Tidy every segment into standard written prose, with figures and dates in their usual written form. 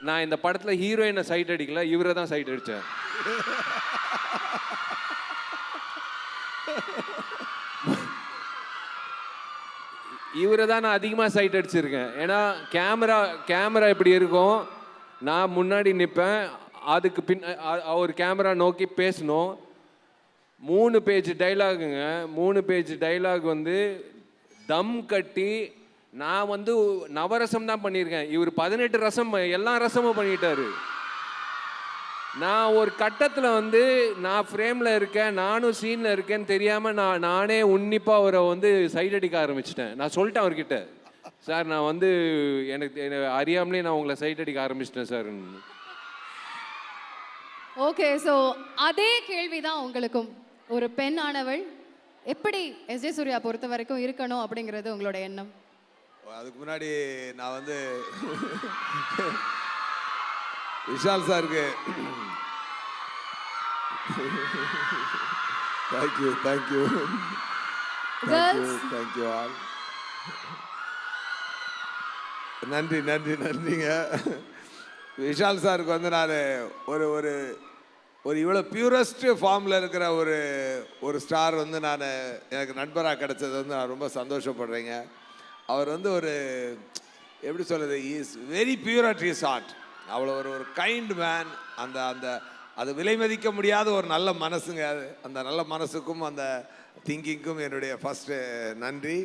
நான் இந்த படத்தில் ஹீரோயினை சைட் அடிக்கல, இவரை தான் சைட் அடித்தேன். இவரை தான் நான் அதிகமாக சைட் அடிச்சிருக்கேன். ஏன்னா கேமரா எப்படி இருக்கும், நான் முன்னாடி நிற்பேன், அதுக்கு அவர் கேமரா நோக்கி பேசணும். 3 பேஜ் டைலாகுங்க. 3 பேஜ் டைலாக் வந்து தம் கட்டி நான் வந்து நவரசம் தான் பண்ணியிருக்கேன். இவர் 18 ரசம், எல்லா ரசமும் பண்ணிட்டாரு. நான் ஒரு கட்டத்தில் வந்து நான் ஃப்ரேமில் இருக்கேன், நானும் சீனில் இருக்கேன்னு தெரியாமல் நானே உன்னிப்பாக அவரை வந்து சைட் அடிக்க ஆரம்பிச்சிட்டேன். நான் சொல்லிட்டேன் அவர்கிட்ட, சார் நான் வந்து எனக்கு அறியாமலே நான் உங்களை சைட் அடிக்க ஆரம்பிச்சிட்டேன் சார். ஓகே, ஸோ அதே கேள்வி தான் உங்களுக்கும். ஒரு பெண் ஆனவள் எப்படி எஸ்ஜே சூர்யா பொறுத்த வரைக்கும் இருக்கணும் அப்படிங்கிறது உங்களோட எண்ணம்? அதுக்கு முன்னாடி நான் வந்து விஷால் சாருக்கு தேங்க்யூ ஆல். நன்றிங்க. விஷால் சாருக்கு வந்து நான் ஒரு இவ்வளோ பியூரஸ்ட் ஃபார்மில் இருக்கிற ஒரு ஸ்டார் வந்து எனக்கு நண்பராக கிடைச்சது வந்து நான் ரொம்ப சந்தோஷப்படுறேங்க. அவர் வந்து எப்படி சொல்கிறது, is very pure at his heart. அவ்வளோ ஒரு கைண்ட் மேன். அது விலை மதிக்க முடியாத ஒரு நல்ல மனசுங்க. அந்த நல்ல மனசுக்கும் அந்த திங்கிங்க்கும் என்னுடைய ஃபஸ்ட்டு நன்றி.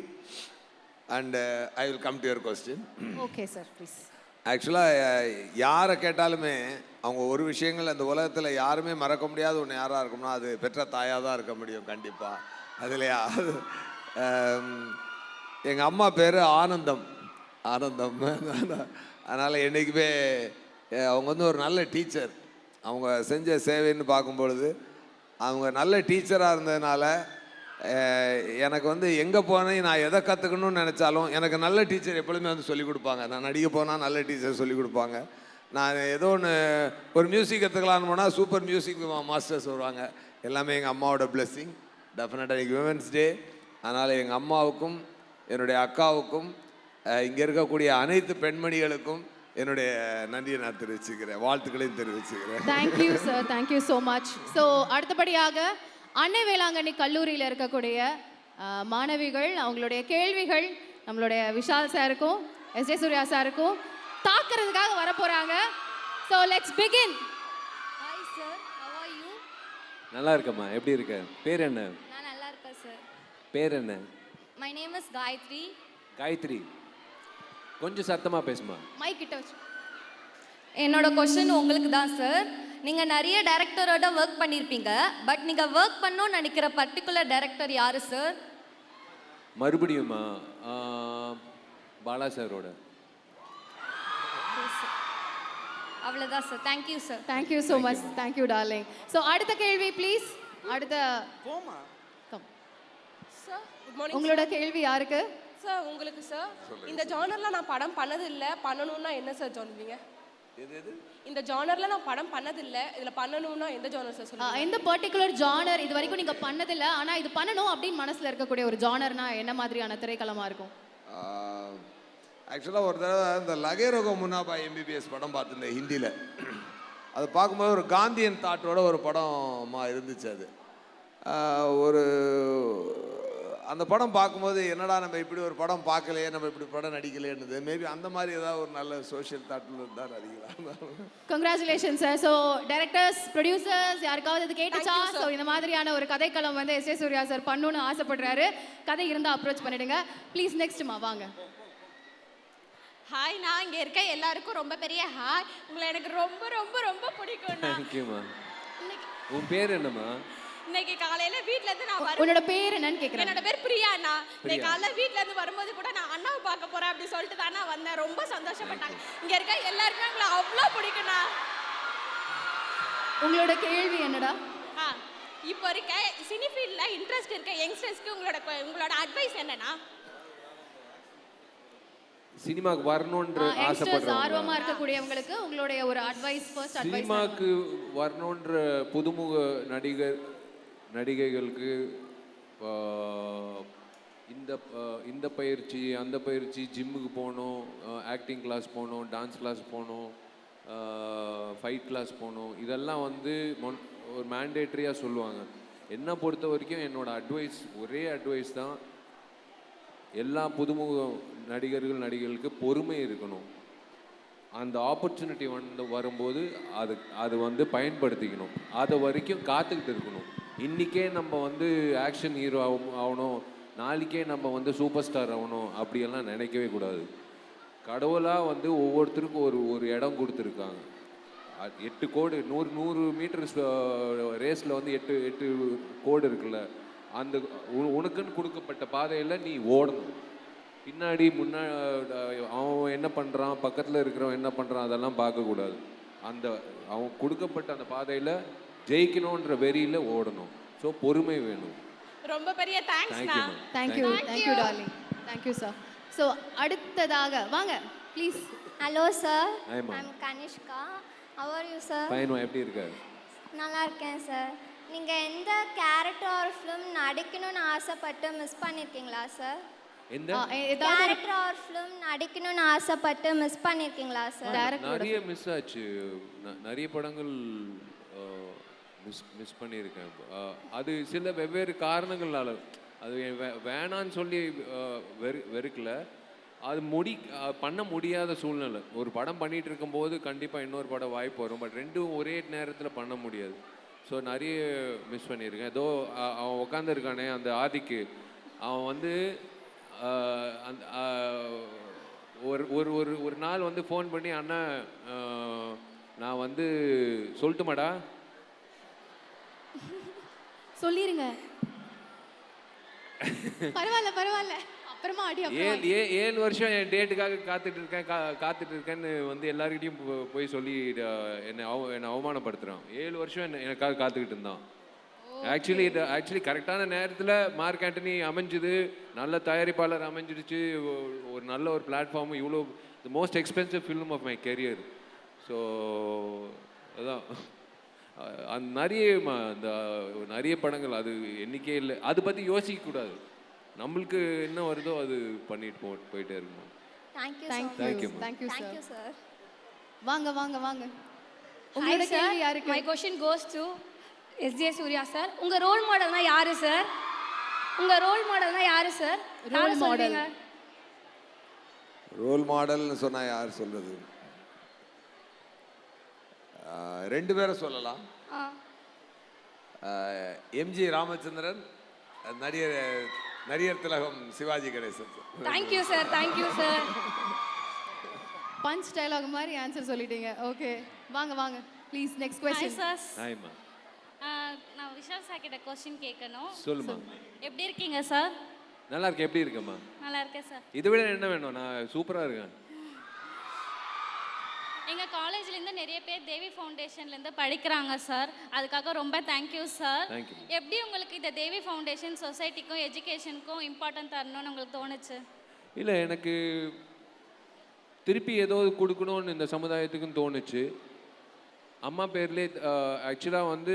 And I will come to your question. Okay sir, please. ஆக்சுவலாக யாரை கேட்டாலுமே அவங்க ஒரு விஷயங்கள் அந்த உலகத்தில் யாருமே மறக்க முடியாத ஒன்று யாராக இருக்கும்னா அது பெற்ற தாயாக தான் இருக்க முடியும் கண்டிப்பாக. அதுலையா எங்கள் அம்மா பேர் ஆனந்தம். அதனால் என்றைக்குமே அவங்க வந்து ஒரு நல்ல டீச்சர். அவங்க செஞ்ச சேவைன்னு பார்க்கும்பொழுது அவங்க நல்ல டீச்சராக இருந்ததுனால எனக்கு வந்து எங்கே போனேன் நான் எதை கற்றுக்கணும்னு நினச்சாலும் எனக்கு நல்ல டீச்சர் எப்பொழுதுமே வந்து சொல்லிக் கொடுப்பாங்க. நான் நடிக்க போனால் நல்ல டீச்சர் சொல்லிக் கொடுப்பாங்க. நான் ஏதோ ஒரு மியூசிக் கற்றுக்கலான்னு போனால் சூப்பர் மியூசிக் மாஸ்டர்ஸ் வருவாங்க. எல்லாமே எங்கள் அம்மாவோட பிளெஸ்ஸிங். டெஃபினட்டாக இன்றைக்கி விமென்ஸ் டே. அதனால் எங்கள் அம்மாவுக்கும் என்னுடைய அக்காவுக்கும் இங்கே இருக்கக்கூடிய அனைத்து பெண்மணிகளுக்கும் என்னுடைய நன்றியை நான் தெரிவிச்சுக்கிறேன், வாழ்த்துக்களையும் தெரிவிச்சுக்கிறேன். Thank you sir, thank you so much. So அடுத்தபடியாக அன்னை வேளாங்கண்ணி கல்லூரியில் இருக்கக்கூடிய மாணவிகள் அவங்களுடைய கேள்விகள் நம்மளுடைய விஷால் சாருக்கும் எஸ்ஜே சூர்யா சாருக்கும் தாக்குறதுக்காக வர போகிறாங்க. So let's begin. Hi sir, how are you? நல்லா இருக்கம்மா, எப்படி இருக்க? பேர் என்ன? நான் நல்லா இருக்கேன் சார். பேர் என்ன? My name is Gayathri. Gayathri, கொஞ்சம் சத்தமாக பேசுமா. மைக் கிட்ட வச்சு. என்னோட கொஸ்டின் உங்களுக்கு தான் சார். நீங்கள் நிறைய டைரக்டரோட ஒர்க் பண்ணியிருப்பீங்க, பட் நீங்கள் ஒர்க் பண்ணணும்னு நினைக்கிற பர்டிகுலர் டைரக்டர் யார் சார்? மறுபடியுமா? பாலா சாரோட. அவ்வளோதான் sir. Thank you sir. Thank you so much. Thank you darling. So அடுத்த கேள்வி ப்ளீஸ். அடுத்த சார், குட் மார்னிங். உங்களோட கேள்வி யாருக்கு? சார் உங்களுக்கு சார். இந்த ஜானர்ல நான் படம் பண்ணது இல்லை, பண்ணணும்னா என்ன சார் சொல்லுவீங்க? இந்த ஜானர்ல நான் படம் பண்ணது இல்லை, இதுல பண்ணணும்னா எந்த ஜானர் சார் சொல்லுவீங்க? எந்த பர்டிகுலர் ஜானர் இது வரைக்கும் நீங்க பண்ணதில்லை ஆனா இது பண்ணணும் அப்படின்னு மனசுல இருக்கக்கூடிய ஒரு ஜானர்னா என்ன மாதிரியான திரைக்களமா இருக்கும்? ஆக்சுவலாக ஒரு தடவை இந்த லகேரோக முன்னாபா எம்பிபிஎஸ் படம் பார்த்துருந்தேன் ஹிந்தியில். அதை பார்க்கும்போது ஒரு காந்தியன் தாட்டோட ஒரு படமாக இருந்துச்சு. அது அந்த படம் பார்க்கும்போது என்னடா நம்ம இப்படி ஒரு படம் பார்க்கலையே, நம்ம இப்படி படம் நடிக்கலையேன்னு. மேபி அந்த மாதிரி ஏதாவது ஒரு நல்ல சோஷியல் தாட்டில் இருந்தால் நடிக்கலாம். Congratulation sir. So directors, producers யாருக்காவது இது கேட்டுச்சா? ஸோ இந்த மாதிரியான ஒரு கதைக்களம் வந்து எஸ்ஜே சூர்யா சார் பண்ணணும்னு ஆசைப்படுறாரு. கதை இருந்தால் அப்ரோச் பண்ணிடுங்க ப்ளீஸ். நெக்ஸ்ட்மா வாங்க. ஹாய், நான் இங்கே இருக்க எல்லாருக்கும் ரொம்ப பெரிய ஹாய். உங்களை எனக்கு ரொம்ப ரொம்ப ரொம்ப பிடிக்கும். தேங்க்யூமா. உன் பேர் என்னம்மா? இன்னைக்கு காலையில வீட்ல இருந்து நான் வரேன். உன்னோட பேர் என்னன்னு கேக்குறேன். என்னோட பேர் பிரியா அண்ணா. இன்னைக்கு காலையில வீட்ல இருந்து வரும்போது கூட நான் அண்ணாவை பார்க்க போறேன் அப்படி சொல்லிட்டு தானா வந்தேன். ரொம்ப சந்தோஷப்பட்டாங்க. இங்க இருக்க எல்லாருக்கும் உங்களை அவ்வளோ பிடிக்கும்ண்ணா. உங்களோட கேள்வி என்னடா? இப்போ இருக்க சினி ஃபீல்ட்ல இன்ட்ரெஸ்ட் இருக்க யங்ஸ்டர்ஸ்க்கு உங்களோட அட்வைஸ் என்னன்னா? சினிமாக்கு வரணும்ன்ற ஆசைப்படுறவங்க, ஆர்வமா இருக்கக்கூடியவங்களுக்கு உங்களுடைய ஒரு அட்வைஸ், ஃபர்ஸ்ட் அட்வைஸ். சினிமாக்கு வரணும்ன்ற புதுமுக நடிகைகளுக்கு இந்த பயிற்சி அந்த பயிற்சி, ஜிம்முக்கு போகணும், ஆக்டிங் கிளாஸ் போகணும், டான்ஸ் கிளாஸ் போகணும், ஃபைட் கிளாஸ் போகணும், இதெல்லாம் வந்து ஒரு மேண்டேட்ரியாக சொல்லுவாங்க. என்னை பொறுத்த வரைக்கும் என்னோட அட்வைஸ், ஒரே அட்வைஸ் தான், எல்லா புதுமுக நடிகர்களுக்கு பொறுமை இருக்கணும். அந்த ஆப்பர்ச்சுனிட்டி வரும்போது அது வந்து பயன்படுத்திக்கணும். அது வரைக்கும் காத்துக்கிட்டு இருக்கணும். இன்றைக்கே நம்ம வந்து ஆக்ஷன் ஹீரோ ஆகணும், நாளைக்கே நம்ம வந்து சூப்பர் ஸ்டார் ஆகணும் அப்படியெல்லாம் நினைக்கவே கூடாது. கடவுளாக வந்து ஒவ்வொருத்தருக்கும் ஒரு இடம் கொடுத்துருக்காங்க. 8 கோடு, 100 மீட்டர் ரேஸில் வந்து 8 கோடு இருக்குல்ல, அந்த உனக்குன்னு கொடுக்கப்பட்ட பாதையில் நீ ஓடணும். பின்னாடி அவன் என்ன பண்ணுறான், பக்கத்தில் இருக்கிறவன் என்ன பண்ணுறான், அதெல்லாம் பார்க்கக்கூடாது. அவன் கொடுக்கப்பட்ட அந்த பாதையில் ஜெயிக்கணுன்ற வெறியில் ஓடணும். ஸோ பொறுமை வேணும். ரொம்ப பெரிய தேங்க்ஸ்ண்ணா. Thank you darling. Thank you sir. So அடுத்ததாக வாங்க please. Hello sir, Hi, ma'am. I'm Kanishka. How are you sir? பையனும் எப்படி இருக்க? நல்லா இருக்கேன் சார். நீங்கள் எந்த கேரக்டர் ஆர் ஃபிலிம் நடிக்கணும்னு ஆசைப்பட்டு மிஸ் பண்ணியிருக்கீங்களா சார்? எந்த ஏதாவது கேரக்டர் ஆர் ஃபிலிம் நடிக்கணும்னு ஆசைப்பட்டு மிஸ் பண்ணியிருக்கீங்களா சார்? நிறைய மிஸ் ஆச்சு. நிறைய படங்கள் மிஸ் பண்ணியிருக்கேன். அது சில வெவ்வேறு காரணங்களால. அது வேணான்னு சொல்லி வெறுக்கல, அது பண்ண முடியாத சூழ்நிலை. ஒரு படம் பண்ணிகிட்டு இருக்கும்போது கண்டிப்பாக இன்னொரு படம் வாய்ப்பு வரும், பட் ரெண்டும் ஒரே நேரத்தில் பண்ண முடியாது. ஸோ நிறைய மிஸ் பண்ணியிருக்கேன். ஏதோ அவன் உட்காந்துருக்கானே அந்த ஆதிக்கு, அவன் வந்து அந்த ஒரு நாள் வந்து ஃபோன் பண்ணி, அண்ணா நான் வந்து சொல்லட்டுமாடா சொல்லிருங்க. பரவாயில்ல அப்புறமா அடி. 7 வருஷம் என் டேட்டுக்காக காத்துட்டு இருக்கேன்னு வந்து எல்லாருக்கிட்டையும் போய் சொல்லி என்னை அவமானப்படுத்துகிறான். 7 வருஷம் எனக்காக காத்துக்கிட்டு இருந்தான். ஆக்சுவலி கரெக்டான நேரத்தில் மார்க் ஆண்டனி அமைஞ்சுது, நல்ல தயாரிப்பாளர் அமைஞ்சிடுச்சு, ஒரு நல்ல ஒரு பிளாட்ஃபார்ம், இவ்வளோ the most expensive film of my career. So அதான் நிறைய படங்கள், அது எண்ணிக்கையே இல்லை. அதை பற்றி யோசிக்கக்கூடாது. நம்மளுக்கு என்ன வருதோ அது பண்ணிட்டு போயிட்டே இருக்கணும். Thank you sir. வாங்க உங்களோட கேள்வி யாருக்கு? My question goes to S J Suryah sir. உங்க ரோல் மாடல்னா யாரு சார்? ரோல் மாடல்னு சொன்னா யார் சொல்றது? 2 பேரை சொல்லலாம். எம்ஜி ராமச்சந்திரன், நடிகர் திலகம் Sivaji Ganesan. Thank you sir. Punch dialogue மாதிரி ஆன்சர் சொல்லிட்டீங்க. ஓகே, வாங்க ப்ளீஸ் நெக்ஸ்ட் क्वेश्चन. ஹாய்மா. நான் விஷால் சார் கிட்ட क्वेश्चन கேட்கணும். சொல்லுமா. எப்படி இருக்கீங்க சார்? நல்லா இருக்கேன். எப்படி இருக்கம்மா? நல்லா இருக்கேன் சார். இதை விட என்ன வேணும்? நான் சூப்பராக இருக்கேன். எங்கள் காலேஜ்லேருந்து நிறைய பேர் தேவி ஃபவுண்டேஷன்லேருந்து படிக்கிறாங்க சார். அதுக்காக ரொம்ப தேங்க்யூ சார். எப்படி உங்களுக்கு இந்த தேவி ஃபவுண்டேஷன் சொசைட்டிக்கும் எஜுகேஷனுக்கும் இம்பார்ட்டன்ட் தரணும்னு உங்களுக்கு தோணுச்சு? இல்லை, எனக்கு திருப்பி ஏதோ கொடுக்கணும்னு இந்த சமுதாயத்துக்குன்னு தோணுச்சு. அம்மா பேர்லேயே ஆக்சுவலாக வந்து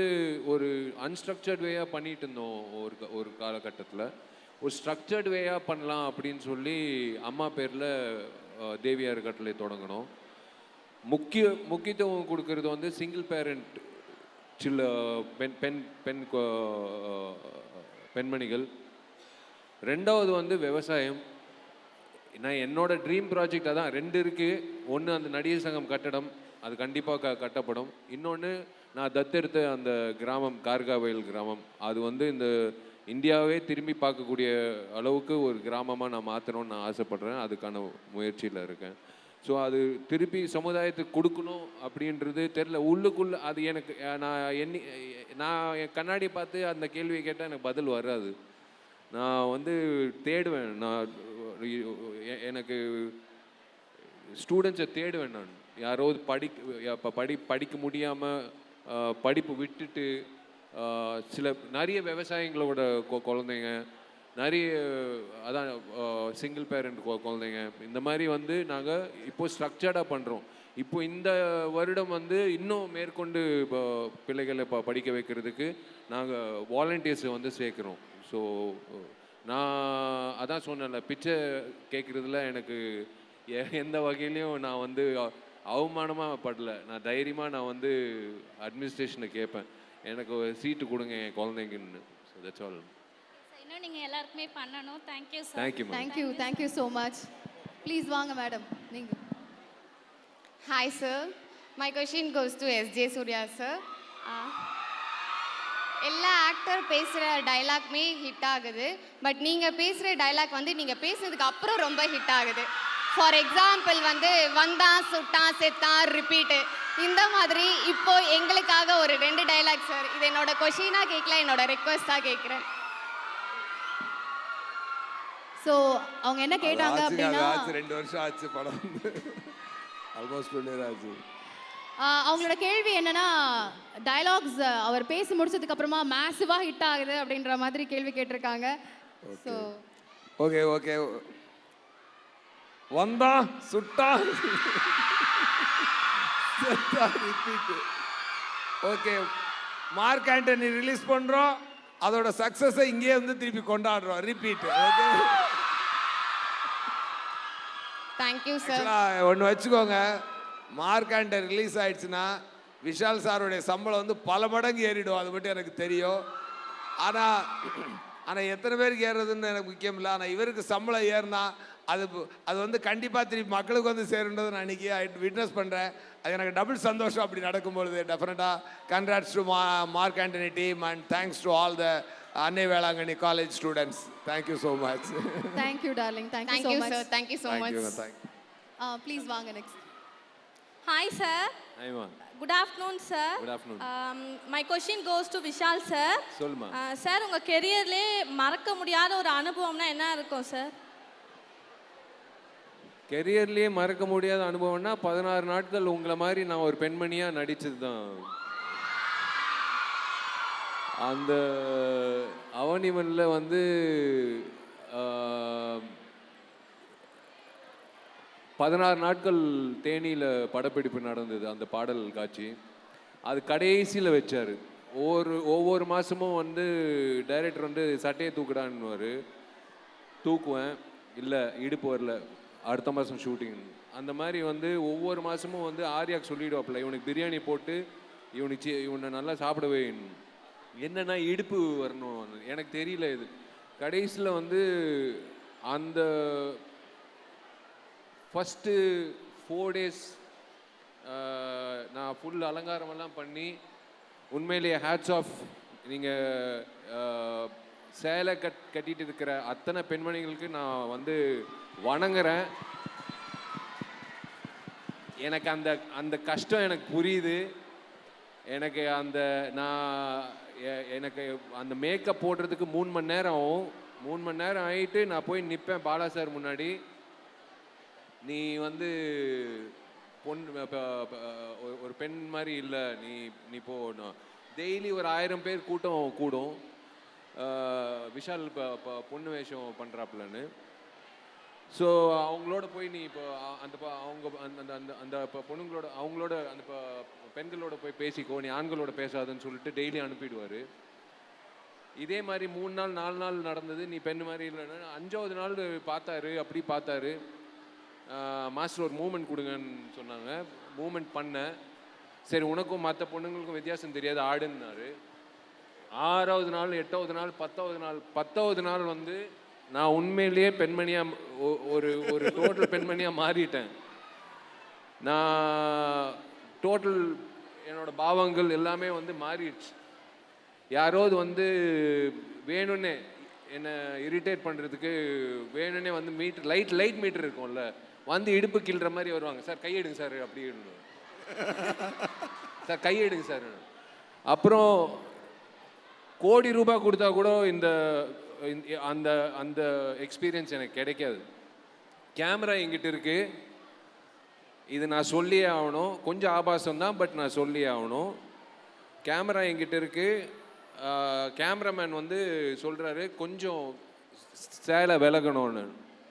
ஒரு அன்ஸ்ட்ரக்சர்ட் வேயாக பண்ணிட்டு இருந்தோம் ஒரு காலகட்டத்தில். ஒரு ஸ்ட்ரக்சர்ட் வேயாக பண்ணலாம் அப்படின்னு சொல்லி அம்மா பேரில் தேவியார் கட்டளை தொடங்கணும். முக்கியத்துவம் கொடுக்கறது வந்து சிங்கிள் பேரண்ட் சில பெண்மணிகள். 2வது வந்து விவசாயம். நான் என்னோட ட்ரீம் ப்ராஜெக்ட் அதான் 2 இருக்குது. ஒன்று அந்த நடிகர் சங்கம் கட்டடம், அது கண்டிப்பாக கட்டப்படும். இன்னொன்று நான் தத்தெடுத்த அந்த கிராமம், கார்காவயல் கிராமம், அது வந்து இந்த இந்தியாவே திரும்பி பார்க்கக்கூடிய அளவுக்கு ஒரு கிராமமாக நான் மாற்றணும்னு நான் ஆசைப்பட்றேன். அதுக்கான முயற்சியில் இருக்கேன். ஸோ அது திருப்பி சமுதாயத்துக்கு கொடுக்கணும் அப்படின்றது தெரில. உள்ளுக்குள்ளே அது எனக்கு நான் என் கண்ணாடியை பார்த்து அந்த கேள்வியை கேட்டால் எனக்கு பதில் வராது. நான் வந்து தேடுவேன். எனக்கு ஸ்டூடெண்ட்ஸை தேடுவேன். நான் யாராவது படிக்க முடியாமல் படிப்பு விட்டுட்டு நிறைய விவசாயிங்களோட குழந்தைங்க, நிறைய அதான் சிங்கிள் பேரண்ட் குழந்தைங்க, இந்த மாதிரி வந்து நாங்கள் இப்போது ஸ்ட்ரக்சர்டாக பண்ணுறோம். இப்போ இந்த வருடம் வந்து இன்னும் மேற்கொண்டு பிள்ளைகளை படிக்க வைக்கிறதுக்கு நாங்கள் வாலண்டியர்ஸை வந்து சேர்க்குறோம். ஸோ நான் அதான் சொன்னேன்ல, பிச்சை கேட்குறதுல எனக்கு எந்த வகையிலையும் நான் வந்து அவமானமாக படல. நான் தைரியமாக நான் வந்து அட்மினிஸ்ட்ரேஷனை கேட்பேன், எனக்கு ஒரு சீட்டு கொடுங்க என் குழந்தைங்கன்னு. So that's all. இன்னும் நீங்கள் எல்லாருக்குமே பண்ணணும். Thank you sir. Thank you ma'am. Thank you so much. Please வாங்க மேடம் நீங்கள். Hi sir, my question goes to SJ Surya sir. எல்லா ஆக்டர் பேசுகிற டைலாக்மே ஹிட் ஆகுது, பட் நீங்கள் பேசுகிற டைலாக் வந்து நீங்கள் பேசுனதுக்கு அப்புறம் ரொம்ப ஹிட் ஆகுது. ஃபார் எக்ஸாம்பிள் வந்து வந்தான் சுட்டான் செத்தான் ரிப்பீட்டு, இந்த மாதிரி இப்போ எங்களுக்காக ஒரு 2 டைலாக் சார். இது என்னோட கொஷினாக கேட்கல, என்னோட ரெக்வஸ்ட்டாக கேட்குறேன். ஸோ அவங்க என்ன கேட்டாங்க அப்படின்னா, 2 வருஷம் ஆச்சு படம், ஆல்மோஸ்ட் 2 இயர் ஆச்சு. அவங்களோட கேள்வி என்னன்னா, டயலாக்ஸ் அவர் பேசி முடிச்சதுக்கு அப்புறமா மேசிவாக ஹிட் ஆகுது அப்படின்ற மாதிரி கேள்வி கேட்டிருக்காங்க. ஸோ ஓகே வந்தா சுட்டா repeat. Okay, Mark Antony release பண்றோம், அதோட சக்சஸை இங்கேயே வந்து திருப்பி கொண்டாடுறோம். ரிப்பீட். Okay, thank you sir. ஒன்று வச்சுக்கோங்க, மார்க் ஆண்டனி ரிலீஸ் ஆயிடுச்சுன்னா விஷால் சாருடைய சம்பளம் வந்து பல மடங்கு ஏறிடும், அது மட்டும் எனக்கு தெரியும். ஆனால் எத்தனை பேருக்கு ஏறுறதுன்னு எனக்கு முக்கியம் இல்லை. ஆனால் இவருக்கு சம்பளம் ஏறினா அது வந்து கண்டிப்பாக திருப்பி மக்களுக்கு வந்து சேருன்றதை நான் இன்றைக்கி விட்னஸ் பண்ணுறேன். அது எனக்கு டபுள் சந்தோஷம் அப்படி நடக்கும்பொழுது. டெஃபினட்டாக congrats to Mark Antony team and thanks to all the Annai Velankanni college students. Thank you so much. Thank you darling. Thank you sir, thank you so much. Please வாங்க next. Hi sir. Hi ma. Good afternoon sir. Good afternoon. My question goes to Vishal sir. சொல்லுமா. Sir உங்கள் கெரியர்லே மறக்க முடியாத ஒரு அனுபவம்னா என்ன இருக்கும் sir? கெரியர்லேயே மறக்க முடியாத அனுபவம்னா 16 நாட்கள் உங்களை மாதிரி நான் ஒரு பெண்மணியாக நடித்தது தான். அந்த அவனிவனில் வந்து 16 நாட்கள் தேனியில் படப்பிடிப்பு நடந்தது. அந்த பாடல் காட்சி அது கடைசியில் வச்சார். ஒவ்வொரு மாதமும் வந்து டைரக்டர் வந்து சட்டையை தூக்குடான்னுவார், தூக்குவேன், இல்லை இடுப்பு வரல, அடுத்த மாதம் ஷூட்டிங். அந்த மாதிரி வந்து ஒவ்வொரு மாதமும் வந்து ஆர்யாக்கு சொல்லிவிடுவாப்பில்ல, இவனுக்கு பிரியாணி போட்டு இவனை நல்லா சாப்பிடவே, என்னென்னா இடுப்பு வரணும். எனக்கு தெரியல இது. கடைசியில் வந்து அந்த ஃபஸ்ட்டு 4 days நான் ஃபுல் அலங்காரமெல்லாம் பண்ணி, உண்மையிலேயே ஹேட்ஸ் ஆஃப். நீங்கள் சேலை கட்டிட்டு இருக்கிற அத்தனை பெண்மணிகளுக்கு நான் வந்து வணங்குறேன். எனக்கு அந்த கஷ்டம் எனக்கு புரியுது. எனக்கு எனக்கு அந்த மேக்கப் போடுறதுக்கு 3 மணி நேரம் ஆகும். 3 மணி நேரம் ஆகிட்டு நான் போய் நிற்பேன் பாலா சார் முன்னாடி. நீ வந்து ஒரு பெண் மாதிரி இல்லை, நீ போகணும். டெய்லி ஒரு 1000 பேர் கூட்டம் கூடும். விஷால் பொண்ணு வேஷம் பண்ணுறாப்புலன்னு. ஸோ அவங்களோட போய் நீ இப்போ அந்த பொண்ணுங்களோட அவங்களோட அந்த பெண்களோட போய் பேசிக்கோ, நீ ஆண்களோட பேசாதுன்னு சொல்லிட்டு டெய்லி அனுப்பிடுவார். இதே மாதிரி 3 நாள் 4 நாள் நடந்தது. நீ பெண்ணு மாதிரி இல்லைன்னா 5வது நாள் பார்த்தாரு. அப்படி பார்த்தாரு, மாஸ்டர் ஒரு மூமெண்ட் கொடுங்கன்னு சொன்னாங்க. மூமெண்ட் பண்ணேன். சரி, உனக்கும் மற்ற பொண்ணுங்களுக்கும் வித்தியாசம் தெரியாது, ஆடுன்னாரு. 6வது நாள் 8வது நாள் 10வது நாள் வந்து நான் உண்மையிலேயே பெண்மணியாக ஒரு டோட்டல் பெண்மணியாக மாறிட்டேன். நான் டோட்டல் என்னோடய பாவங்கள் எல்லாமே வந்து மாறிடுச்சு. யாரோது வந்து வேணும்னே என்னை இரிட்டேட் பண்ணுறதுக்கு வேணும்னே வந்து லைட் மீட்டர் இருக்கும்ல, வந்து இடுப்பு கிள்ற மாதிரி வருவாங்க. சார் கையெடுங்க சார், அப்படி சார் கையெடுங்க சார். அப்புறம் கோடி ரூபாய் கொடுத்தா கூட அந்த அந்த எக்ஸ்பீரியன்ஸ் எனக்கு கிடைக்காது. கேமரா என்கிட்ட இருக்கு, இது நான் சொல்லியே ஆகணும். கொஞ்சம் ஆபாசம் தான், பட் நான் சொல்லியே ஆகணும். கேமரா என்கிட்ட இருக்கு. கேமராமேன் வந்து சொல்கிறாரு கொஞ்சம் சேலை விலகணும்னு.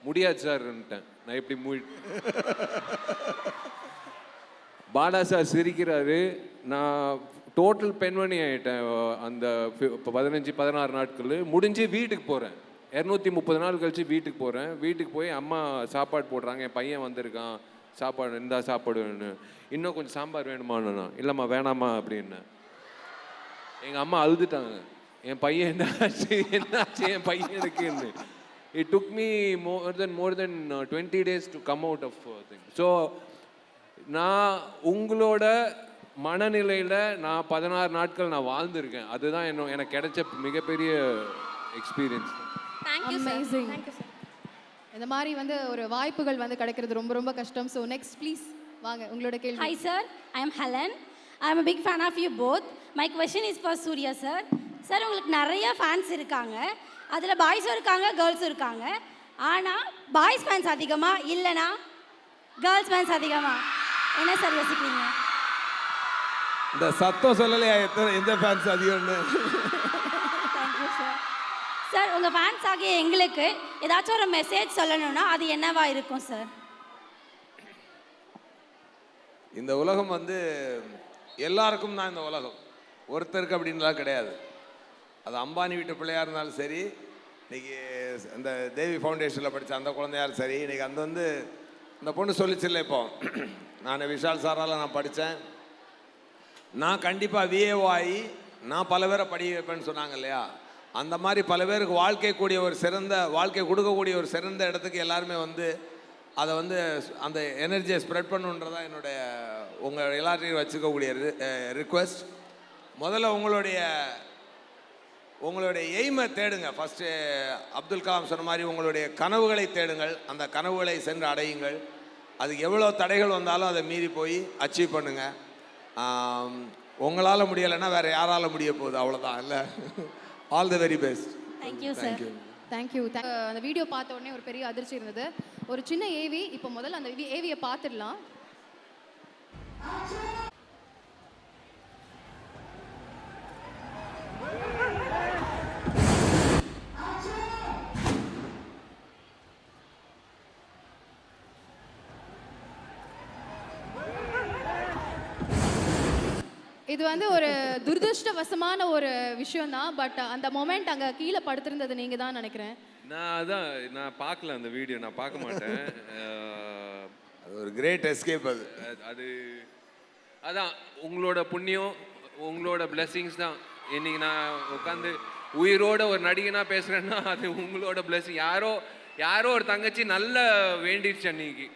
முடியாது சார்ன்ட்டேன். நான் எப்படி பாலா சார் சிரிக்கிறாரு. நான் டோட்டல் பெண்மணி ஆகிட்டேன். அந்த 15-16 நாட்கள் முடிஞ்சு வீட்டுக்கு போகிறேன். 230 நாள் கழித்து வீட்டுக்கு போகிறேன். வீட்டுக்கு போய் அம்மா சாப்பாடு போடுறாங்க, என் பையன் வந்திருக்கான் சாப்பாடு இந்த சாப்பாடு வேணும், இன்னும் கொஞ்சம் சாம்பார் வேணுமாண்ணா, இல்லைம்மா வேணாமா அப்படின்னு. எங்கள் அம்மா அழுதுட்டாங்க, என் பையன் என்னாச்சு என் பையனுக்குன்னு. It took me more than 20 days to come out of thing. ஸோ நான் உங்களோட மனநிலையில் நான் 16 நாட்கள் நான் வாழ்ந்திருக்கேன். அதுதான் எனக்கு கிடைச்ச மிகப்பெரிய எக்ஸ்பீரியன்ஸ். அமேசிங். இந்த மாதிரி வந்து ஒரு வாய்ப்புகள் வந்து கிடைக்கிறது ரொம்ப ரொம்ப கஷ்டம். ஸோ நெக்ஸ்ட் ப்ளீஸ் வாங்க உங்களோட கேள்வி. Hi sir, I am Helen. I am a big fan of you both. My question is for Surya sir. Sir உங்களுக்கு நிறைய ஃபேன்ஸ் இருக்காங்க, அதில் பாய்ஸும் இருக்காங்க கேர்ள்ஸும் இருக்காங்க. ஆனால் பாய்ஸ் ஃபேன்ஸ் அதிகமா இல்லைனா கேர்ள்ஸ் ஃபேன்ஸ் அதிகமா, என்ன சார் யோசிக்கிறீங்க? இந்த சத்தம் சொல்லலையா எந்த ஃபேன்ஸ் அதிகம்னு? Thank you sir. சார் உங்கள் ஃபேன்ஸ் ஆகிய எங்களுக்கு ஏதாச்சும் ஒரு மெசேஜ் சொல்லணும்னா அது என்னவா இருக்கும் சார்? இந்த உலகம் வந்து எல்லாருக்கும் தான் இந்த உலகம், ஒருத்தருக்கு அப்படின்லாம் கிடையாது. அது அம்பானி வீட்டு பிள்ளையாக இருந்தாலும் சரி, இன்றைக்கி இந்த தேவி ஃபவுண்டேஷனில் படித்த அந்த குழந்தையாரும் சரி, இன்றைக்கி அந்த வந்து இந்த பொண்ணு சொல்லிச்சில்ல, இப்போ நான் விஷால் சாரால் நான் படித்தேன், நான் கண்டிப்பாக விஏஓ ஆகி நான் பல பேரை படிக்க வைப்பேன்னு சொன்னாங்க இல்லையா, அந்த மாதிரி பல பேருக்கு வாழ்க்கை கொடுக்கக்கூடிய ஒரு சிறந்த இடத்துக்கு எல்லாருமே வந்து அதை வந்து அந்த எனர்ஜியை ஸ்ப்ரெட் பண்ணுன்றதான் என்னுடைய உங்கள் எல்லாத்தையும் வச்சுக்கக்கூடிய ரிக்வெஸ்ட். முதல்ல உங்களுடைய எய்மை தேடுங்க. ஃபஸ்ட்டு அப்துல் கலாம் சொன்ன மாதிரி உங்களுடைய கனவுகளை தேடுங்கள், அந்த கனவுகளை சென்று அடையுங்கள். அதுக்கு எவ்வளோ தடைகள் வந்தாலும் அதை மீறி போய் அச்சீவ் பண்ணுங்கள். உங்களால் முடியலைன்னா வேறு யாரால் முடிய போகுது, அவ்வளோதான் இல்லை. All the very best. Thank you sir. Thank you. அந்த வீடியோ பார்த்த உடனே ஒரு பெரிய அதிர்ச்சி இருந்தது. ஒரு சின்ன ஏவி, இப்போ முதல்ல அந்த ஏவியை பார்த்துடலாம். இது வந்து ஒரு துரதிருஷ்டவசமான ஒரு விஷயம் தான். பட் அந்த மொமெண்ட் அங்கே கீழே படுத்திருந்தது நீங்கள் தான் நினைக்கிறேன். நான் பார்க்கல அந்த வீடியோ, நான் பார்க்க மாட்டேன். அது ஒரு கிரேட் எஸ்கேப். அதான் உங்களோட புண்ணியம், உங்களோட பிளெஸிங்ஸ் தான். இன்னைக்கு நான் உட்காந்து உயிரோட ஒரு நடிகனாக பேசுகிறேன்னா அது உங்களோட பிளெஸிங். யாரோ ஒரு தங்கச்சி நல்ல வேண்டிடுச்சு அன்னைக்கு,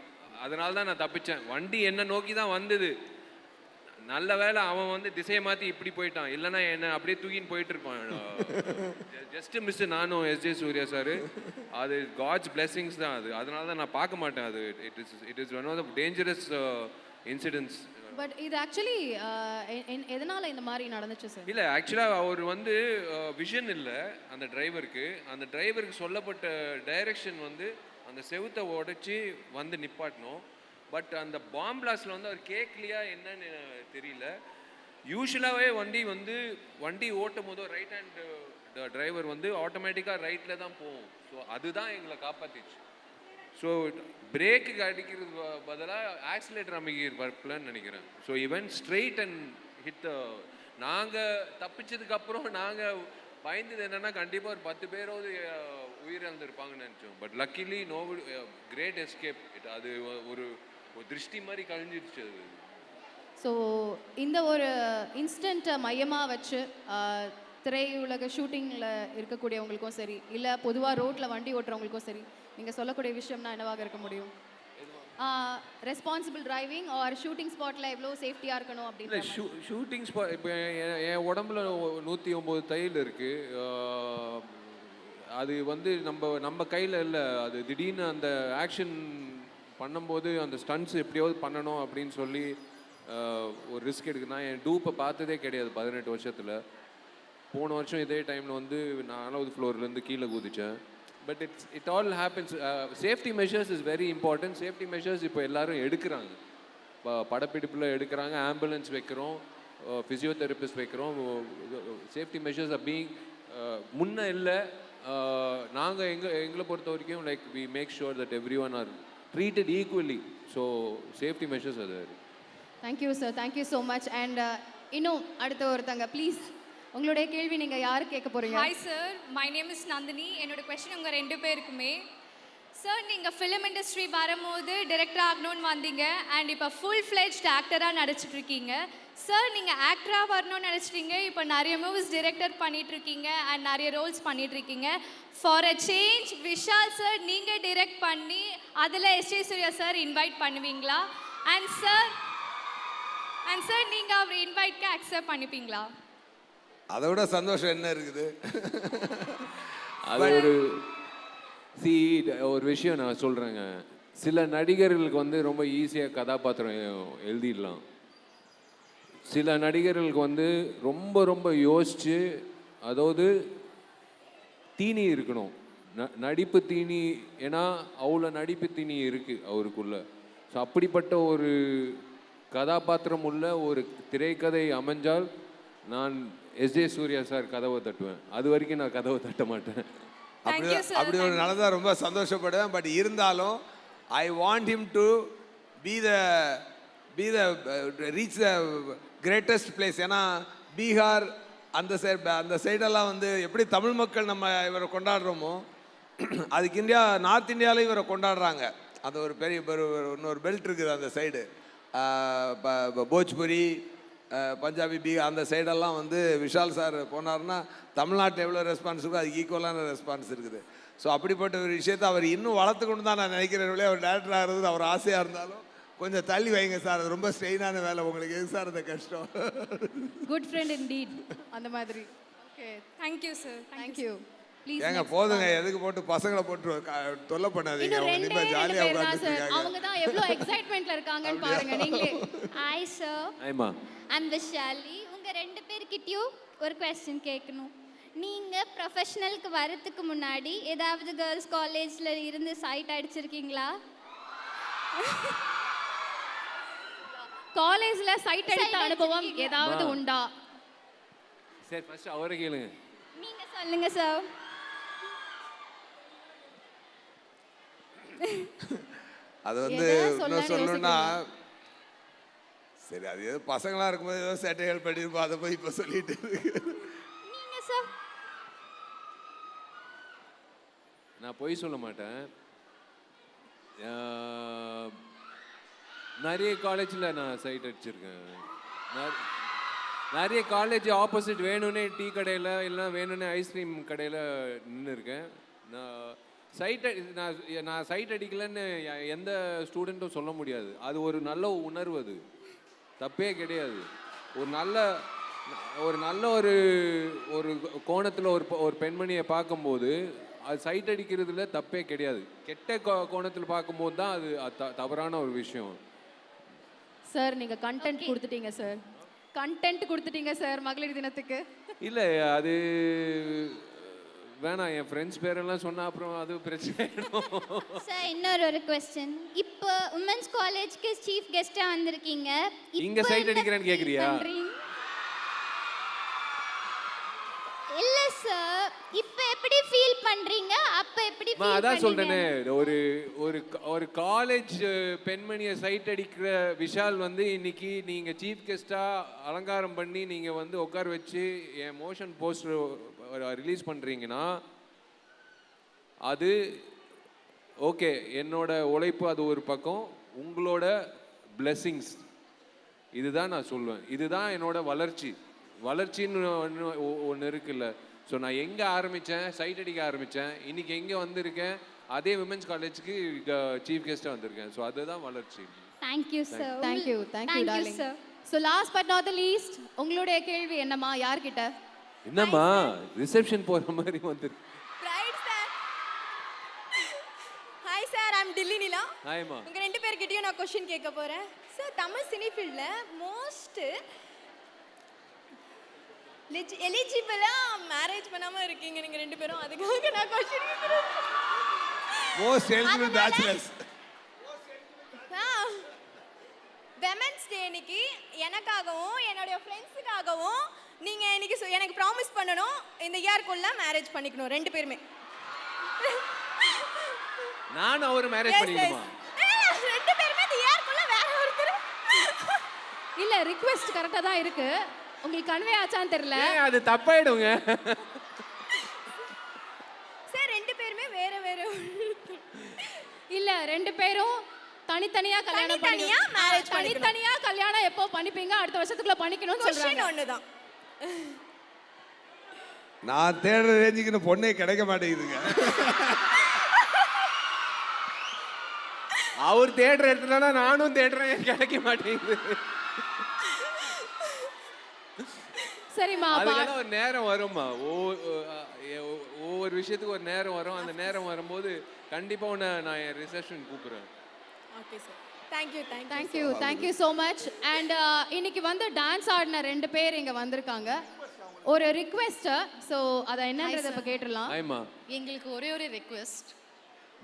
அதனால தான் நான் தப்பிச்சேன். வண்டி என்ன நோக்கி தான் வந்தது, நல்ல வேலை அவன் வந்து திசையை மாற்றி இப்படி போயிட்டான், இல்லைன்னா என்ன அப்படியே தூக்கின்னு போயிட்டு இருப்பான். ஜஸ்ட் மிஸ் நானும் எஸ்ஜே சூர்யா சார். அது காட்ஸ் பிளெஸிங்ஸ் தான் அது, அதனால தான் நான் பார்க்க மாட்டேன். அது it is one of the dangerous incidents. But இது ஆக்சுவலி எதனால இந்த மாதிரி நடந்துச்சு சார்? இல்லை, ஆக்சுவலாக அவர் வந்து விஷன் இல்லை அந்த டிரைவருக்கு சொல்லப்பட்ட டைரக்ஷன் வந்து அந்த செவுத்தை உடைச்சி வந்து நிப்பாட்டணும். பட் அந்த பாம் பிளாஸ்டில் வந்து அவர் கேட்கலையா என்னன்னு தெரியல. யூஸ்வலாகவே வண்டி ஓட்டும் போது ரைட் ஹேண்ட் டிரைவர் வந்து ஆட்டோமேட்டிக்காக ரைட்டில் தான் போகும். ஸோ அதுதான் எங்களை காப்பாற்றிச்சு. ஸோ பிரேக்கு அடிக்கிறது பதிலாக ஆக்சிலேட்டர் அமைக்கிறப்பலன்னு நினைக்கிறேன். So even straight and hit. நாங்கள் தப்பிச்சதுக்கப்புறம் நாங்கள் பயந்தது என்னென்னா கண்டிப்பாக ஒரு 10 பேராவது உயிரிழந்திருப்பாங்கன்னு நினச்சோம். But luckily no great escape. அது ஒரு திருஷ்டி மாதிரி கழிஞ்சிருச்சு அது. ஸோ இந்த ஒரு இன்ஸ்டன்ட்டை மையமாக வச்சு திரையுலக ஷூட்டிங்கில் இருக்கக்கூடியவங்களுக்கும் சரி, இல்லை பொதுவாக ரோட்டில் வண்டி ஓட்டுறவங்களுக்கும் சரி, நீங்கள் சொல்லக்கூடிய விஷயம்னா என்னவாக இருக்க முடியும்? ரெஸ்பான்சிபிள் டிரைவிங் ஆர் ஷூட்டிங் ஸ்பாட்டில் எவ்வளோ சேஃப்டியாக இருக்கணும் அப்படின்னு. ஷூட்டிங் ஸ்பாட் இப்போ என் உடம்புல 109 தையல் இருக்குது. அது வந்து நம்ம கையில் இல்லை. அது திடீர்னு அந்த ஆக்ஷன் பண்ணும்போது அந்த ஸ்டண்ட்ஸ் எப்படியாவது பண்ணணும் அப்படின்னு சொல்லி ஒரு ரிஸ்க் எடுக்குது. நான் என் டூப்பை பார்த்ததே கிடையாது 18 வருஷத்தில். போன வருஷம் இதே டைமில் வந்து 4வது ஃப்ளோர்லேருந்து கீழே குதித்தேன். But it all happens. Safety measures is very important. Safety measures இப்போ எல்லோரும் எடுக்கிறாங்க. படப்பிடிப்பில் எடுக்கிறாங்க, ஆம்புலன்ஸ் வைக்கிறோம், ஃபிசியோதெரபிஸ்ட் வைக்கிறோம். சேஃப்டி மெஷர்ஸ் ஆர் பீயிங் முன்ன இல்லை. நாங்கள் எங்களை பொறுத்த வரைக்கும் like we make sure that every one are treated equally. So safety measures are there. Thank you sir, thank you so much. And இன்னும் அடுத்த ஒருத்தங்க ப்ளீஸ் உங்களுடைய கேள்வி நீங்கள் யார் கேட்க போகிறீங்க? Hi sir, my name is Nandini. என்னோட கொஸ்டின் உங்கள் 2 பேருக்குமே. சார் நீங்கள் ஃபிலிம் இண்டஸ்ட்ரி வரும்போது டிரெக்டர் ஆகணும்னு வந்தீங்க அண்ட் இப்போ ஃபுல் ஃப்ளெஜ்ட் ஆக்டராக நடிச்சிட்டு இருக்கீங்க. சார் நீங்கள் ஆக்டராக வரணும்னு நினச்சிட்டீங்க, இப்போ நிறைய மூவிஸ் டிரெக்டர் பண்ணிட்டு இருக்கீங்க அண்ட் நிறைய ரோல்ஸ் பண்ணிட்டு இருக்கீங்க. For a change Vishal sir நீங்கள் டிரெக்ட் பண்ணி அதில் எஸ்.ஜே. சூர்யா சார் இன்வைட் பண்ணுவீங்களா? அண்ட் சார் நீங்கள் அவர் இன்வைட்க்கு அக்செப்ட் பண்ணிப்பீங்களா? அதை விட சந்தோஷம் என்ன இருக்குது? அது ஒரு விஷயம் நான் சொல்கிறேங்க. சில நடிகர்களுக்கு வந்து ரொம்ப ஈஸியாக கதாபாத்திரம் எழுதிடலாம். சில நடிகர்களுக்கு வந்து ரொம்ப ரொம்ப யோசித்து, அதாவது தீனி இருக்கணும், நடிப்பு தீனி. ஏன்னா அவ்வளோ நடிப்பு தீனி இருக்குது அவருக்குள்ள. ஸோ அப்படிப்பட்ட ஒரு கதாபாத்திரம் உள்ள ஒரு திரைக்கதை அமைஞ்சால் நான் எஸ்.ஜே. சூர்யா சார் கதவை தட்டுவேன். அது வரைக்கும் நான் கதவை தட்ட மாட்டேன். அப்படி ஒரு நடந்தா ரொம்ப சந்தோஷப்படுவேன். பட் இருந்தாலும் I want him to be the reach the greatest place. ஏன்னா பீகார் அந்த சைடெல்லாம் வந்து எப்படி தமிழ் மக்கள் நம்ம இவரை கொண்டாடுறோமோ, அதுக்கு நார்த் இந்தியாவிலையும் இவரை கொண்டாடுறாங்க. அது ஒரு பெரிய இன்னொரு பெல்ட் இருக்குது அந்த சைடு. போஜ்புரி, பஞ்சாபி, பீகார் அந்த சைடெல்லாம் வந்து விஷால் சார் போனார்னா தமிழ்நாட்டில் எவ்வளோ ரெஸ்பான்ஸ் இருக்கோ அதுக்கு ஈக்குவலான ரெஸ்பான்ஸ் இருக்குது. ஸோ அப்படிப்பட்ட ஒரு விஷயத்தை அவர் இன்னும் வளர்த்துக்கொண்டு தான் நான் நினைக்கிறேன். அவர் டேரக்டர் ஆகிறது அவர் ஆசையாக இருந்தாலும் கொஞ்சம் தள்ளி வைங்க சார், அது ரொம்ப ஸ்ட்ரெயினான வேலை. உங்களுக்கு எது சார் அந்த கஷ்டம்? குட் ஃப்ரெண்ட் இன்டீட் அந்த மாதிரி. Okay, thank you sir. Thank you. Please ஏங்க போதுங்க, எதுக்கு போட்டு பசங்களை போட்டு தொல்லை பண்ணாதீங்க. அவங்க நிம்மதி ஜாலியாக உட்காந்துருக்காங்க. அவங்க தான் எவ்வளோ எக்ஸைட்மெண்ட்ல இருக்காங்கன்னு பாருங்க நீங்களே. ஹாய் சார், ஆமா, ஐம் விஷாலி. உங்கள் 2 பேர்கிட்டயும் ஒரு கொஸ்டின் கேட்கணும். நீங்கள் ப்ரொஃபஷனலுக்கு வரதுக்கு முன்னாடி ஏதாவது கேர்ள்ஸ் காலேஜில் இருந்து சைட் அடிச்சிருக்கீங்களா? காலேஜ்ல சைட் அடித்த அனுபவம் ஏதாவது உண்டா? சரி ஃபர்ஸ்ட் அவரை கேளுங்க. நீங்கள் சொல்லுங்க சார். அது வந்து இன்னும் சொல்லணும்னா, சரி அது ஏதோ பசங்களாக இருக்கும்போது ஏதோ சேட்டைகள் பண்ணியிருப்போம், அதை போய் இப்போ சொல்லிட்டு நீங்கள் சார். நான் பொய் சொல்ல மாட்டேன். நிறைய காலேஜில் நான் சைட் அடிச்சிருக்கேன். நிறைய காலேஜ் ஆப்போசிட் வேணும்னே டீ கடையில் இல்லைனா வேணும்னே ஐஸ்கிரீம் கடையில் நின்று இருக்கேன். நான் சைட் அடிக்கலைன்னு எந்த ஸ்டூடெண்ட்டும் சொல்ல முடியாது. அது ஒரு நல்ல உணர்வு, அது தப்பே கிடையாது. ஒரு நல்ல ஒரு கோணத்தில் ஒரு பெண்மணியை பார்க்கும்போது அது சைட் அடிக்கிறதுல தப்பே கிடையாது. கெட்ட கோணத்தில் பார்க்கும்போது தான் அது தவறான ஒரு விஷயம். சார் நீங்கள் கண்டென்ட் கொடுத்துட்டீங்க சார், கண்டென்ட் கொடுத்துட்டீங்க சார் மகளிர் தினத்துக்கு. இல்லை அது வேணாம், என் ஃப்ரெண்ட்ஸ் பேரெல்லாம் சொன்னால் அப்புறம் அது பிரச்சனை ஆகிடும். சார் இன்னொரு கொஸ்டின். இப்போ உமன்ஸ் காலேஜ்க்கு சீஃப் கெஸ்ட்டாக வந்திருக்கீங்க. இங்கே சைட் அடிக்கிறேன்னு கேட்குறியா? இல்ல சார், இப்போ எப்படி ஃபீல் பண்றீங்க, அப்ப எப்படி ஃபீல் பண்ணீங்க? அதான் சொல்றேனே, ஒரு காலேஜ் பெண்மணியை சைட் அடிக்கிற விஷால் வந்து இன்னைக்கு நீங்க சீஃப் கெஸ்டா அலங்காரம் பண்ணி நீங்க வந்து உட்கார வச்சு என் மோஷன் போஸ்டர் ரிலீஸ் பண்றீங்கன்னா அது ஓகே, என்னோட உழைப்பு அது ஒரு பக்கம், உங்களோட பிளெஸிங்ஸ் இதுதான் நான் சொல்லுவேன். இதுதான் என்னோட வளர்ச்சின்னு ஒன்று இருக்குல்ல. ஸோ நான் எங்கே ஆரம்பித்தேன், சைட் அடிக்க ஆரம்பித்தேன், இன்றைக்கி எங்கே வந்திருக்கேன், அதே விமென்ஸ் காலேஜுக்கு சீஃப் கெஸ்ட்டாக வந்திருக்கேன். ஸோ அதுதான் வளர்ச்சி. Thank you sir. Thank you darling. So last but not the least, உங்களுடைய கேள்வி என்னம்மா? யார்கிட்ட? என்னம்மா ரிசப்ஷன் போகிற மாதிரி வந்துருக்கு. ஹாய் சார், ஐம் டில்லி நிலா. ஹாய்மா. உங்கள் 2 பேர்கிட்டயும் நான் கொஸ்டின் கேட்க போகிறேன். சார் தமிழ் சினி ஃபீல்டில் மோஸ்ட் எலிஜிபிளாக மேரேஜ் பண்ணாமல் இருக்கீங்க நீங்கள் 2 பேரும். அதுக்காக நான் கொஸ்டின் கேட்குறேன். Most eligible bachelors. Women's day அன்னைக்கு எனக்காகவும் என்னுடைய ஃப்ரெண்ட்ஸுக்காகவும் நீங்கள் இன்னைக்கு எனக்கு ப்ராமிஸ் பண்ணணும், இந்த இயர்க்குள்ள மேரேஜ் பண்ணிக்கணும் 2 பேருமே. நான் அவர் மேரேஜ் பண்ணிக்கணுமா? 2 பேருமே இந்த இயர்க்குள்ள வேற ஒருத்தர். இல்ல ரிக்வெஸ்ட் கரெக்டா தான் இருக்கு, உங்களுக்கு கன்வே ஆச்சான்னு தெரியல. அது தப்பாயிடுங்க சார் 2 பேருமே வேற வேற ரெண்டு பேரும் தனித்தனியா கல்யாணம் தனித்தனியா marriage பண்ணிக்கணும். தனித்தனியா கல்யாணம் எப்போ பண்ணிப்பீங்க? அடுத்த வருஷத்துக்குள்ள பண்ணிக்கணும்னு கொஸ்டின் சொல்றாங்க. ஒன்று தான். நான் தேடுற ரேஞ்சுக்கு இந்த பொண்ணே கிடைக்க மாட்டேங்குதுங்க. அவர் தேடுற இடத்துல நானும் தேடுறேன், கிடைக்க மாட்டேங்குது. சரிம்மா, அதுக்கெல்லாம் ஒரு நேரம் வரும்மா. ஒவ்வொரு விஷயத்துக்கு ஒரு நேரம் வரும். அந்த நேரம் வரும்போது கண்டிப்பா உன்னை நான் என் ரிசப்ஷன் கூப்பிடுறேன். Okay sir. Thank you thank you so much. And இன்னைக்கு வந்து டான்ஸ் ஆடின ரெண்டு பேர் இங்க வந்திருக்காங்க. ஒரு ரிக்வெஸ்ட், ஸோ அதை என்னன்றதை இப்போ கேட்டுடலாம். ஆமா, எங்களுக்கு ஒரே ஒரு ரெக்வெஸ்ட்.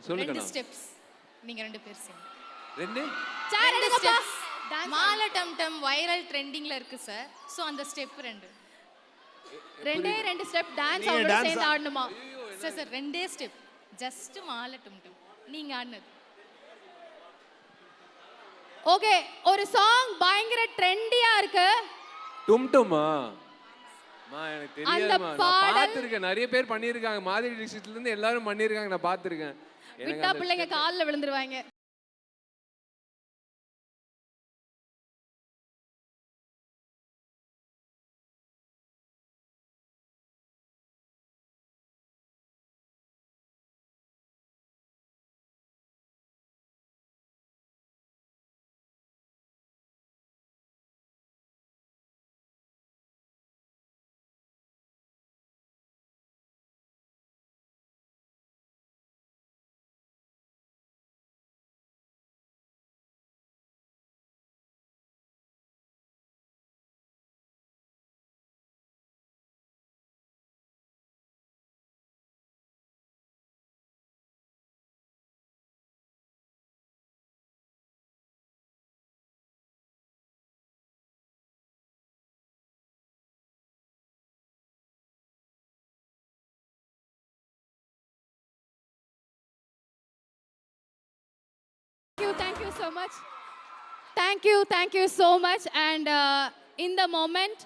சொல்லுங்க. 2 ஸ்டெப்ஸ் நீங்க 2 பேர் சேர்ந்து. 2 ஸ்டெப்ஸ். மாலை டம் டம் வைரல் ட்ரெண்டிங்ல இருக்கு சார். சோ அந்த ஸ்டெப் 2. ரெண்டு ஸ்டெப் டான்ஸ் அவங்களோட சேர்ந்து ஆடணுமா? Sir 2 step. ஜஸ்ட் மாலை டம் டம் நீங்க ஆடுனது. ஓகே, ஒரு சாங் பயங்கர ட்ரெண்டியா இருக்கு. டும் டுமா? எனக்கு அந்த தெரியாதுமா. நான் பாடல் பார்த்திருக்கேன், நிறைய பேர் பண்ணியிருக்காங்க. மாதிரி டிஸ்ட்ரிக்ட்ல இருந்து எல்லாரும் பண்ணியிருக்காங்க, நான் பார்த்திருக்கேன். விட்டா பிள்ளைங்க காலில் விழுந்துருவாங்க. Thank you so much. Thank you so much. And in the moment